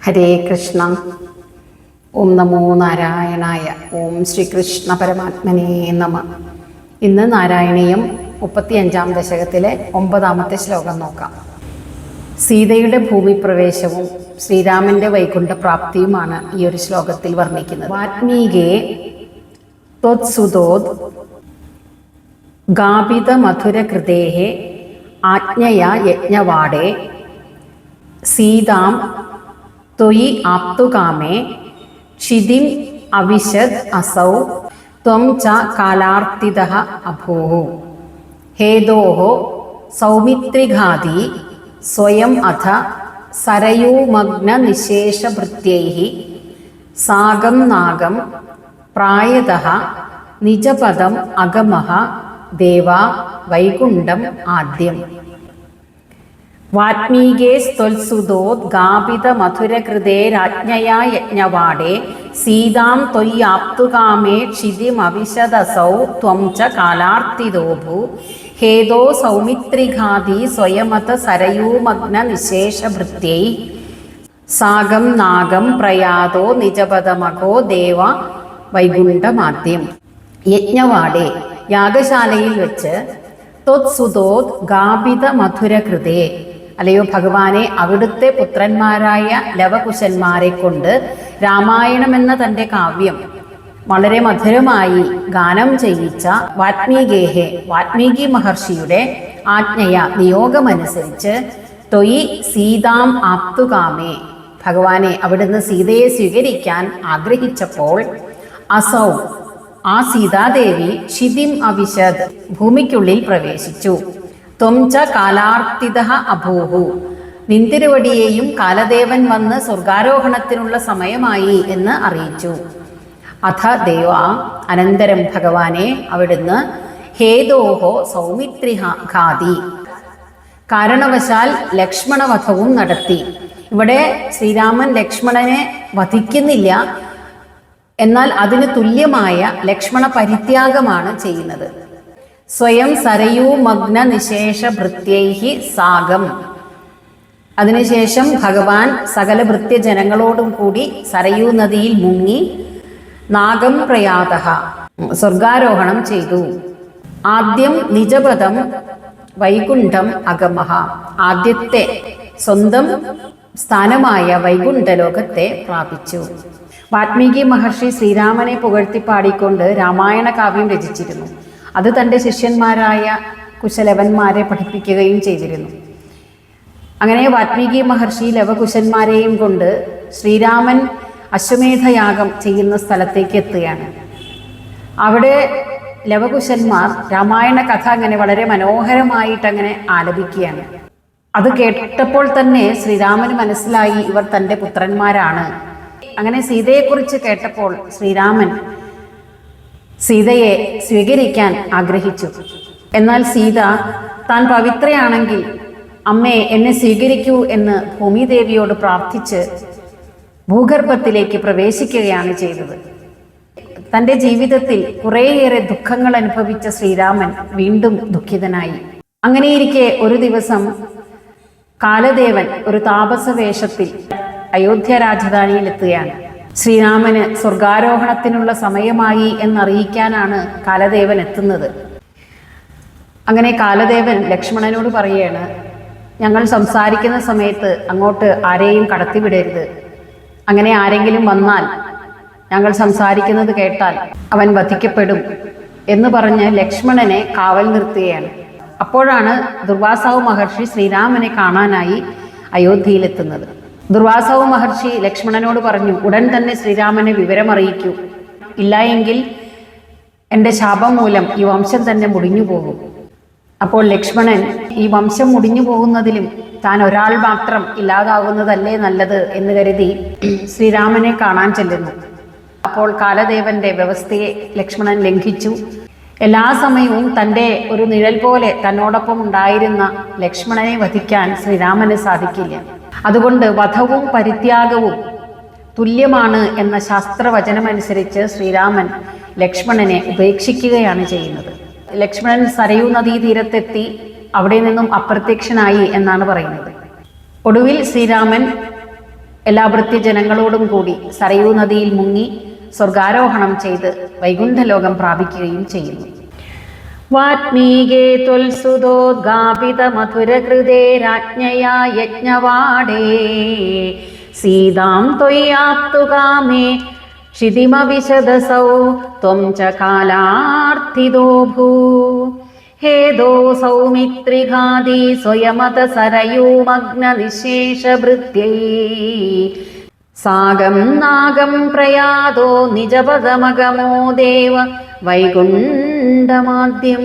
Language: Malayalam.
ഹരേ കൃഷ്ണ. ഓം നമോ നാരായണായ. ഓം ശ്രീകൃഷ്ണ പരമാത്മനേ നമ. ഇന്ന് നാരായണീയം 35-ാം ദശകത്തിലെ 9-ാമത്തെ ശ്ലോകം നോക്കാം. സീതയുടെ ഭൂമിപ്രവേശവും ശ്രീരാമന്റെ വൈകുണ്ഠപ്രാപ്തിയുമാണ് ഈ ഒരു ശ്ലോകത്തിൽ വർണ്ണിക്കുന്നത്. വാത്മീകേ ത്വത്സുതോദ് ഗാപിത മധുരകൃതേഃ ആജ്ഞയാ യജ്ഞവാടേ സീതാം ത്വയി ആപ്തുകാമേ ക്ഷിതിം അവിശദ് അസൗ ത്വം ച കാലാർത്തിതഃ അഭൂഃ ഹേതോഃ സൗമിത്രിഘാതി സ്വയം അഥ സരയൂമഗ്ന നിശേഷഭൃത്യൈഃ സാഗം നാഗം പ്രായതഃ നിജപദം അഗമഃ ദേവാ വൈകുണ്ഠം ആദ്യം. വാത്മീകേ സ്ത്വത്സുതോദ് ഗാപിത മധുരകൃതേരാജ്ഞയാ യജ്ഞവാടേ സീതാം ത്വയ്യാപ്തുകാമേ ക്ഷിതിമവിശദസൗ ത്വം ച കാലാർത്തിതോഭൂ ഹേതോ സൗമിത്രിഘാതി സ്വയമത സരയൂമഗ്ന നിശേഷഭൃത്യൈ സാഗം നാഗം പ്രയാതോ നിജപദമകോ ദേവ വൈകുണ്ഠമാദ്യം. യജ്ഞവാടേ യാഗശാലയിൽ വെച്ച് ത്വത്സുതോദ് ഗാപിത മധുരകൃതേ, അല്ലയോ ഭഗവാനെ, അവിടുത്തെ പുത്രന്മാരായ ലവകുശന്മാരെ കൊണ്ട് രാമായണം എന്ന തൻ്റെ കാവ്യം വളരെ മധുരമായി ഗാനം ചെയ്യിച്ച വാത്മീകേഹേ, വാത്മീകി മഹർഷിയുടെ ആജ്ഞയ നിയോഗമനുസരിച്ച് ത്വയി സീതാം ആപ്തുകാമേ, ഭഗവാനെ അവിടുന്ന് സീതയെ സ്വീകരിക്കാൻ ആഗ്രഹിച്ചപ്പോൾ അസൗ, ആ സീതാദേവി ക്ഷിതിം അവിശദ്, ഭൂമിക്കുള്ളിൽ പ്രവേശിച്ചു. ത്വം ച കാലാർത്തിതഃ അഭൂഃ, നിന്തിരുവടിയെയും കാലദേവൻ വന്ന് സ്വർഗാരോഹണത്തിനുള്ള സമയമായി എന്ന് അറിയിച്ചു. അഥ ദേവ, അനന്തരം ഭഗവാനെ അവിടുന്ന് ഹേതോഹോ സൗമിത്രിഘാതി, കാരണവശാൽ ലക്ഷ്മണവധവും നടത്തി. ഇവിടെ ശ്രീരാമൻ ലക്ഷ്മണനെ വധിക്കുന്നില്ല, എന്നാൽ അതിന് തുല്യമായ ലക്ഷ്മണ പരിത്യാഗമാണ് ചെയ്യുന്നത്. സ്വയം സരയൂമഗ്ന നിശേഷഭൃത്യൈഹി സാഗം, അതിനുശേഷം ഭഗവാൻ സകല ഭൃത്യജനങ്ങളോടും കൂടി സരയൂ നദിയിൽ മുങ്ങി നാഗം പ്രയാതഃ, സ്വർഗാരോഹണം ചെയ്തു. ആദ്യം നിജപദം വൈകുണ്ഠം അഗമഃ, ആദ്യത്തെ സ്വന്തം സ്ഥാനമായ വൈകുണ്ഠലോകത്തെ പ്രാപിച്ചു. വാത്മീകി മഹർഷി ശ്രീരാമനെ പുകഴ്ത്തിപ്പാടിക്കൊണ്ട് രാമായണ കാവ്യം രചിച്ചിരുന്നു. അത് തൻ്റെ ശിഷ്യന്മാരായ കുശലവന്മാരെ പഠിപ്പിക്കുകയും ചെയ്തിരുന്നു. അങ്ങനെ വാത്മീകി മഹർഷി ലവകുശന്മാരെയും കൊണ്ട് ശ്രീരാമൻ അശ്വമേധയാഗം ചെയ്യുന്ന സ്ഥലത്തേക്ക് എത്തുകയാണ്. അവിടെ ലവകുശന്മാർ രാമായണ കഥ അങ്ങനെ വളരെ മനോഹരമായിട്ടങ്ങനെ ആലപിക്കുകയാണ്. അത് കേട്ടപ്പോൾ തന്നെ ശ്രീരാമന് മനസ്സിലായി ഇവർ തൻ്റെ പുത്രന്മാരാണ്. അങ്ങനെ സീതയെക്കുറിച്ച് കേട്ടപ്പോൾ ശ്രീരാമൻ സീതയെ സ്വീകരിക്കാൻ ആഗ്രഹിച്ചു. എന്നാൽ സീത താൻ പവിത്രയാണെങ്കിൽ അമ്മേ എന്നെ സ്വീകരിക്കൂ എന്ന് ഭൂമിദേവിയോട് പ്രാർത്ഥിച്ച് ഭൂഗർഭത്തിലേക്ക് പ്രവേശിക്കുകയാണ് ചെയ്തത്. തൻ്റെ ജീവിതത്തിൽ കുറേയേറെ ദുഃഖങ്ങൾ അനുഭവിച്ച ശ്രീരാമൻ വീണ്ടും ദുഃഖിതനായി. അങ്ങനെയിരിക്കെ ഒരു ദിവസം കാലദേവൻ ഒരു താപസ വേഷത്തിൽ അയോധ്യ രാജധാനിയിൽ എത്തുകയാണ്. ശ്രീരാമന് സ്വർഗാരോഹണത്തിനുള്ള സമയമായി എന്നറിയിക്കാനാണ് കാലദേവൻ എത്തുന്നത്. അങ്ങനെ കാലദേവൻ ലക്ഷ്മണനോട് പറയുകയാണ്, ഞങ്ങൾ സംസാരിക്കുന്ന സമയത്ത് അങ്ങോട്ട് ആരെയും കടത്തിവിടരുത്. അങ്ങനെ ആരെങ്കിലും വന്നാൽ ഞങ്ങൾ സംസാരിക്കുന്നത് കേട്ടാൽ അവൻ വധിക്കപ്പെടും എന്ന് പറഞ്ഞ് ലക്ഷ്മണനെ കാവൽ നിർത്തുകയാണ്. അപ്പോഴാണ് ദുർവാസാവ് മഹർഷി ശ്രീരാമനെ കാണാനായി അയോധ്യയിലെത്തുന്നത്. ദുർവാസാവ് മഹർഷി ലക്ഷ്മണനോട് പറഞ്ഞു, ഉടൻ തന്നെ ശ്രീരാമനെ വിവരമറിയിക്കൂ, ഇല്ല എങ്കിൽ എൻ്റെ ശാപം മൂലം ഈ വംശം തന്നെ മുടിഞ്ഞു പോകും. അപ്പോൾ ലക്ഷ്മണൻ ഈ വംശം മുടിഞ്ഞു പോകുന്നതിലും താൻ ഒരാൾ മാത്രം ഇല്ലാതാകുന്നതല്ലേ നല്ലത് എന്ന് കരുതി ശ്രീരാമനെ കാണാൻ ചെല്ലുന്നു. അപ്പോൾ കാലദേവന്റെ വ്യവസ്ഥയെ ലക്ഷ്മണൻ ലംഘിച്ചു. എല്ലാ സമയവും തൻ്റെ ഒരു നിഴൽ പോലെ തന്നോടൊപ്പം ഉണ്ടായിരുന്ന ലക്ഷ്മണനെ വധിക്കാൻ ശ്രീരാമന് സാധിക്കില്ല. അതുകൊണ്ട് വധവും പരിത്യാഗവും തുല്യമാണ് എന്ന ശാസ്ത്രവചനമനുസരിച്ച് ശ്രീരാമൻ ലക്ഷ്മണനെ ഉപേക്ഷിക്കുകയാണ് ചെയ്യുന്നത്. ലക്ഷ്മണൻ സരയൂ നദീതീരത്തെത്തി അവിടെ നിന്നും അപ്രത്യക്ഷനായി എന്നാണ് പറയുന്നത്. ഒടുവിൽ ശ്രീരാമൻ എല്ലാ ഭൃത്യജനങ്ങളോടും കൂടി സരയൂ നദിയിൽ മുങ്ങി സ്വർഗാരോഹണം ചെയ്ത് വൈകുണ്ഠലോകം പ്രാപിക്കുകയും ചെയ്യുന്നു. വാത്മീകേ ത്വൽസുതോദ്ഗാപിത മധുരകൃതേ രാജ്ഞയാ യജ്ഞവാടേ സീതാം ത്വയ്യാപ്തുകാമേ ക്ഷിതിമവിശദസൗ ത്വം ച കാലാർത്ഥിതോ ഭൂ ഹേദോ സൗമിത്രിഘാതി സ്വയമത സരയൂമഗ്നനിശേഷഭൃത്യൈ സാഗം നാഗം പ്രയാതോ നിജപദമഗമോ ദേവ വൈകുണ്ഠമാദ്യം.